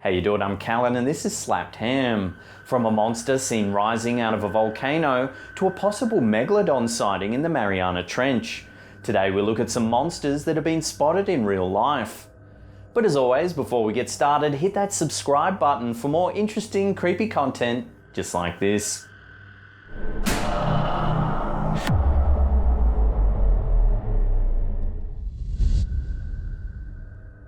How you doing? I'm Callan and this is Slapped Ham. From a monster seen rising out of a volcano to a possible megalodon sighting in the Mariana Trench. Today we look at some monsters that have been spotted in real life. But as always, before we get started, hit that subscribe button for more interesting, creepy content just like this.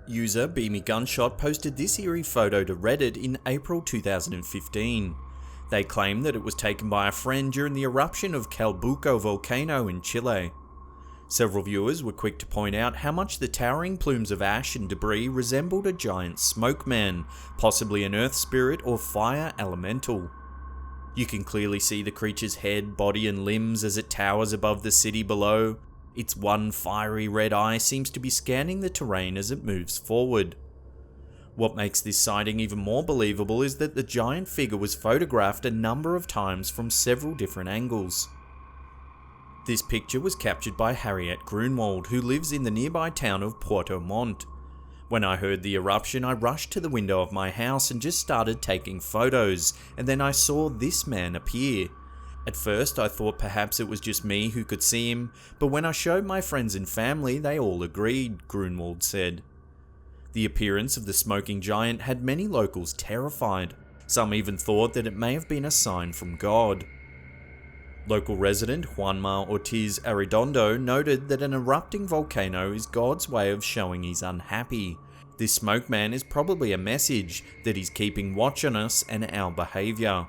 User Beamy Gunshot posted this eerie photo to Reddit in April 2015. They claim that it was taken by a friend during the eruption of Calbuco volcano in Chile. Several viewers were quick to point out how much the towering plumes of ash and debris resembled a giant smoke man, possibly an earth spirit or fire elemental. You can clearly see the creature's head, body and limbs as it towers above the city below. Its one fiery red eye seems to be scanning the terrain as it moves forward. What makes this sighting even more believable is that the giant figure was photographed a number of times from several different angles. This picture was captured by Harriet Grunwald, who lives in the nearby town of Puerto Montt. When I heard the eruption, I rushed to the window of my house and just started taking photos, and then I saw this man appear. At first I thought perhaps it was just me who could see him, but when I showed my friends and family they all agreed, Grunwald said. The appearance of the smoking giant had many locals terrified. Some even thought that it may have been a sign from God. Local resident Juanma Ortiz Arredondo noted that an erupting volcano is God's way of showing he's unhappy. This smoke man is probably a message that he's keeping watch on us and our behaviour.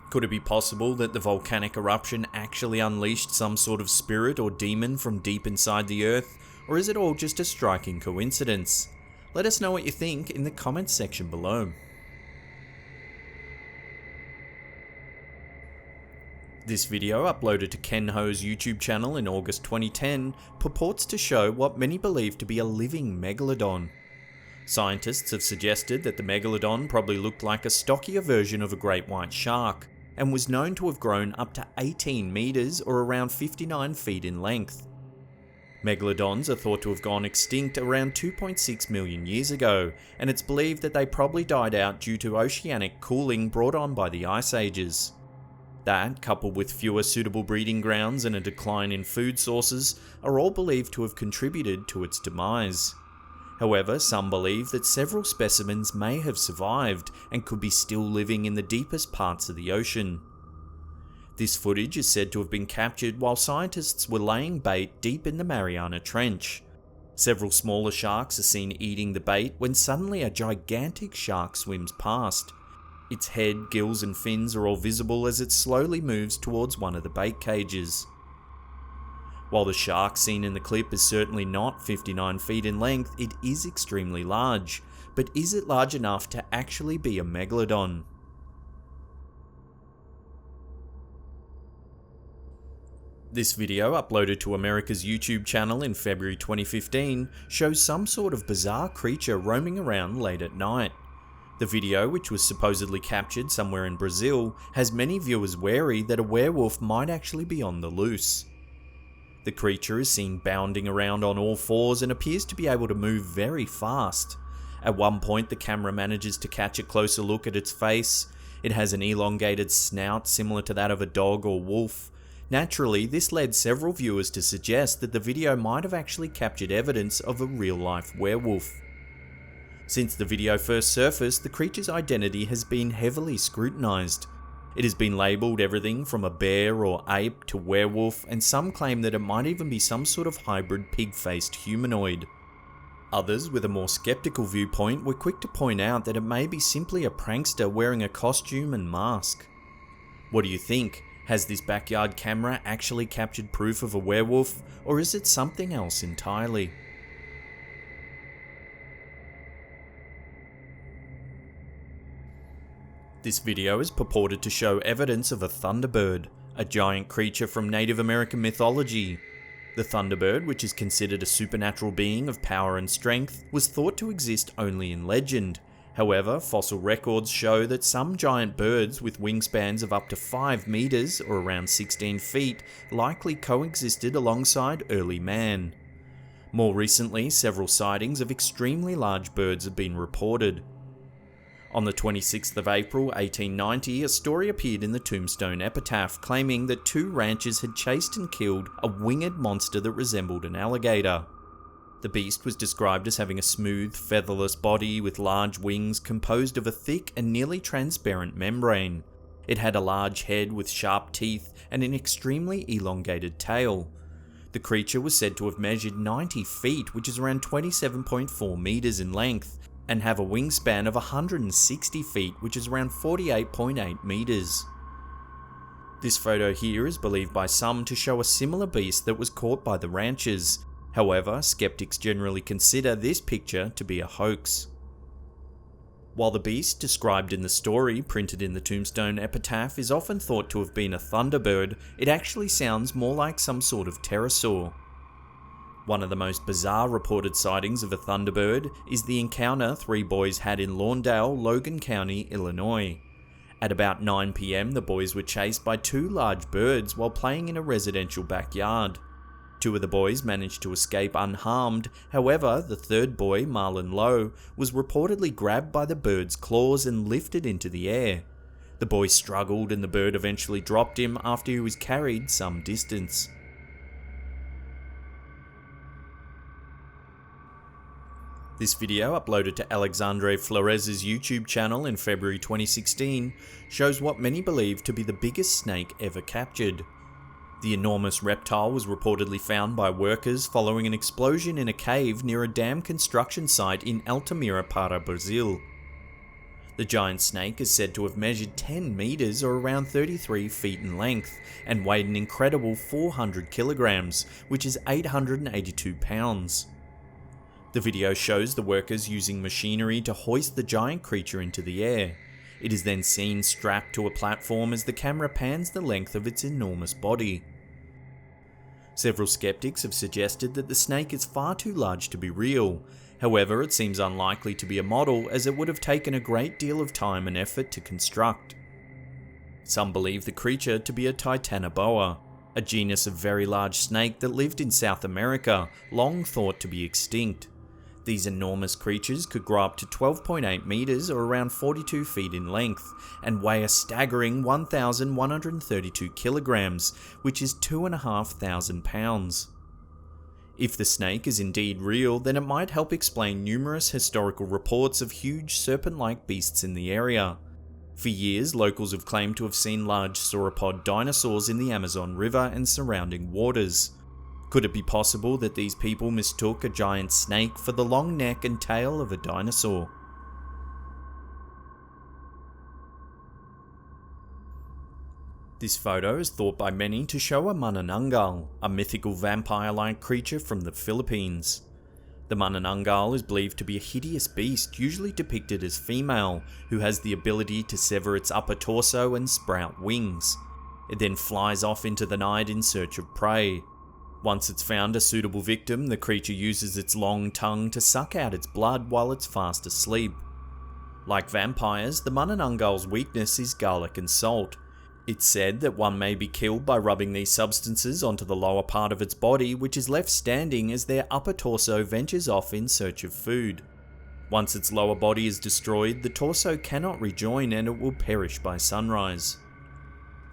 Could it be possible that the volcanic eruption actually unleashed some sort of spirit or demon from deep inside the earth, or is it all just a striking coincidence? Let us know what you think in the comments section below. This video, uploaded to Ken Ho's YouTube channel in August 2010, purports to show what many believe to be a living megalodon. Scientists have suggested that the megalodon probably looked like a stockier version of a great white shark, and was known to have grown up to 18 meters or around 59 feet in length. Megalodons are thought to have gone extinct around 2.6 million years ago, and it's believed that they probably died out due to oceanic cooling brought on by the ice ages. That, coupled with fewer suitable breeding grounds and a decline in food sources, are all believed to have contributed to its demise. However, some believe that several specimens may have survived and could be still living in the deepest parts of the ocean. This footage is said to have been captured while scientists were laying bait deep in the Mariana Trench. Several smaller sharks are seen eating the bait when suddenly a gigantic shark swims past. Its head, gills and fins are all visible as it slowly moves towards one of the bait cages. While the shark seen in the clip is certainly not 59 feet in length, it is extremely large. But is it large enough to actually be a megalodon? This video, uploaded to America's YouTube channel in February 2015, shows some sort of bizarre creature roaming around late at night. The video, which was supposedly captured somewhere in Brazil, has many viewers wary that a werewolf might actually be on the loose. The creature is seen bounding around on all fours and appears to be able to move very fast. At one point the camera manages to catch a closer look at its face. It has an elongated snout similar to that of a dog or wolf. Naturally, this led several viewers to suggest that the video might have actually captured evidence of a real-life werewolf. Since the video first surfaced, the creature's identity has been heavily scrutinized. It has been labelled everything from a bear or ape to werewolf, and some claim that it might even be some sort of hybrid pig-faced humanoid. Others, with a more skeptical viewpoint, were quick to point out that it may be simply a prankster wearing a costume and mask. What do you think? Has this backyard camera actually captured proof of a werewolf, or is it something else entirely? This video is purported to show evidence of a thunderbird, a giant creature from Native American mythology. The thunderbird, which is considered a supernatural being of power and strength, was thought to exist only in legend. However, fossil records show that some giant birds with wingspans of up to 5 meters or around 16 feet likely coexisted alongside early man. More recently, several sightings of extremely large birds have been reported. On the 26th of April 1890, a story appeared in the Tombstone Epitaph claiming that 2 ranchers had chased and killed a winged monster that resembled an alligator. The beast was described as having a smooth, featherless body with large wings composed of a thick and nearly transparent membrane. It had a large head with sharp teeth and an extremely elongated tail. The creature was said to have measured 90 feet, which is around 27.4 meters in length, and have a wingspan of 160 feet, which is around 48.8 meters. This photo here is believed by some to show a similar beast that was caught by the ranchers. However, skeptics generally consider this picture to be a hoax. While the beast described in the story printed in the Tombstone Epitaph is often thought to have been a thunderbird, it actually sounds more like some sort of pterosaur. One of the most bizarre reported sightings of a thunderbird is the encounter 3 boys had in Lawndale, Logan County, Illinois. At about 9 PM, the boys were chased by 2 large birds while playing in a residential backyard. 2 of the boys managed to escape unharmed, however, the 3rd boy, Marlon Lowe, was reportedly grabbed by the bird's claws and lifted into the air. The boy struggled and the bird eventually dropped him after he was carried some distance. This video, uploaded to Alexandre Flores' YouTube channel in February 2016, shows what many believe to be the biggest snake ever captured. The enormous reptile was reportedly found by workers following an explosion in a cave near a dam construction site in Altamira, Para, Brazil. The giant snake is said to have measured 10 meters or around 33 feet in length and weighed an incredible 400 kilograms, which is 882 pounds. The video shows the workers using machinery to hoist the giant creature into the air. It is then seen strapped to a platform as the camera pans the length of its enormous body. Several skeptics have suggested that the snake is far too large to be real. However, it seems unlikely to be a model as it would have taken a great deal of time and effort to construct. Some believe the creature to be a Titanoboa, a genus of very large snake that lived in South America, long thought to be extinct. These enormous creatures could grow up to 12.8 meters or around 42 feet in length and weigh a staggering 1,132 kilograms, which is 2,500 pounds. If the snake is indeed real, then it might help explain numerous historical reports of huge serpent-like beasts in the area. For years, locals have claimed to have seen large sauropod dinosaurs in the Amazon River and surrounding waters. Could it be possible that these people mistook a giant snake for the long neck and tail of a dinosaur? This photo is thought by many to show a manananggal, a mythical vampire-like creature from the Philippines. The manananggal is believed to be a hideous beast, usually depicted as female, who has the ability to sever its upper torso and sprout wings. It then flies off into the night in search of prey. Once it's found a suitable victim, the creature uses its long tongue to suck out its blood while it's fast asleep. Like vampires, the manananggal's weakness is garlic and salt. It's said that one may be killed by rubbing these substances onto the lower part of its body, which is left standing as their upper torso ventures off in search of food. Once its lower body is destroyed, the torso cannot rejoin and it will perish by sunrise.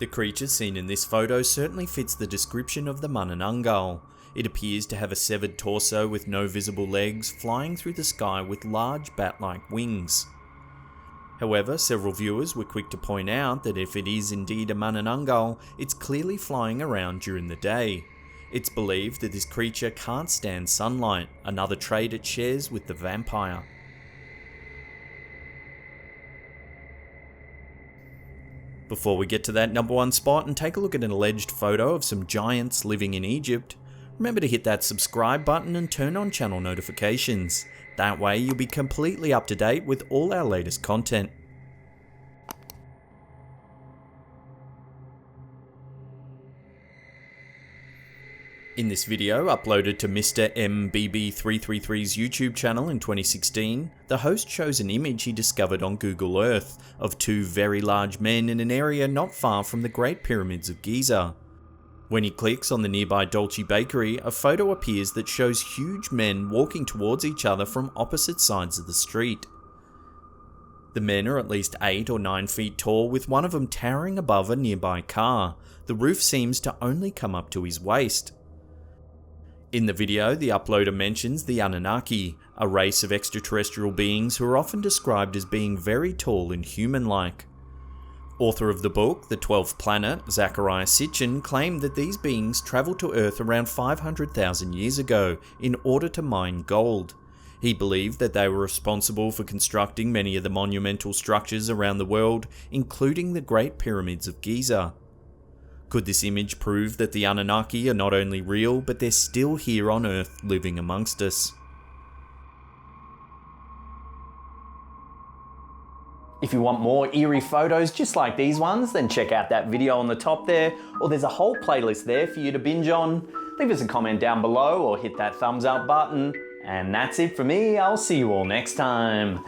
The creature seen in this photo certainly fits the description of the manananggal. It appears to have a severed torso with no visible legs, flying through the sky with large bat-like wings. However, several viewers were quick to point out that if it is indeed a manananggal, it's clearly flying around during the day. It's believed that this creature can't stand sunlight, another trait it shares with the vampire. Before we get to that number 1 spot and take a look at an alleged photo of some giants living in Egypt, remember to hit that subscribe button and turn on channel notifications. That way you'll be completely up to date with all our latest content. In this video, uploaded to Mr. MBB333's YouTube channel in 2016, the host shows an image he discovered on Google Earth of 2 very large men in an area not far from the Great Pyramids of Giza. When he clicks on the nearby Dolce Bakery, a photo appears that shows huge men walking towards each other from opposite sides of the street. The men are at least 8 or 9 feet tall, with one of them towering above a nearby car. The roof seems to only come up to his waist. In the video, the uploader mentions the Anunnaki, a race of extraterrestrial beings who are often described as being very tall and human-like. Author of the book, The 12th Planet, Zecharia Sitchin, claimed that these beings travelled to Earth around 500,000 years ago in order to mine gold. He believed that they were responsible for constructing many of the monumental structures around the world, including the Great Pyramids of Giza. Could this image prove that the Anunnaki are not only real, but they're still here on Earth living amongst us? If you want more eerie photos just like these ones, then check out that video on the top there, or there's a whole playlist there for you to binge on. Leave us a comment down below or hit that thumbs up button. And that's it for me. I'll see you all next time.